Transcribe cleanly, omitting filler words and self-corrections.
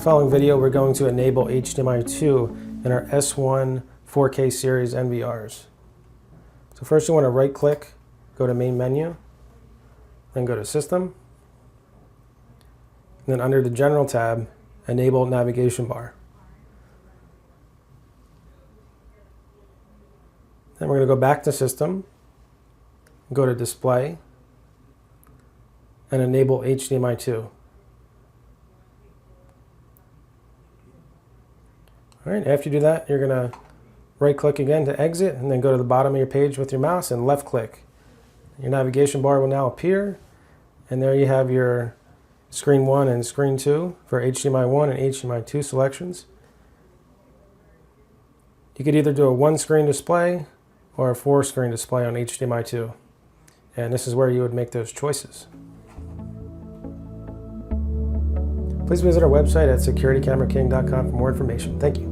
following video, we're going to enable HDMI 2 in our S1 4K series NVRs. So first you want to right click, go to main menu, then go to system, and then under the general tab, enable navigation bar. Then we're going to go back to system, go to display, and enable HDMI 2. All right, after you do that, you're going to right click again to exit, and then go to the bottom of your page with your mouse and left click. Your navigation bar will now appear, and there you have your screen 1 and screen 2 for HDMI 1 and HDMI 2 selections. You could either do a 1-screen display or a 4-screen display on HDMI 2, and this is where you would make those choices. Please visit our website at securitycameraking.com for more information. Thank you.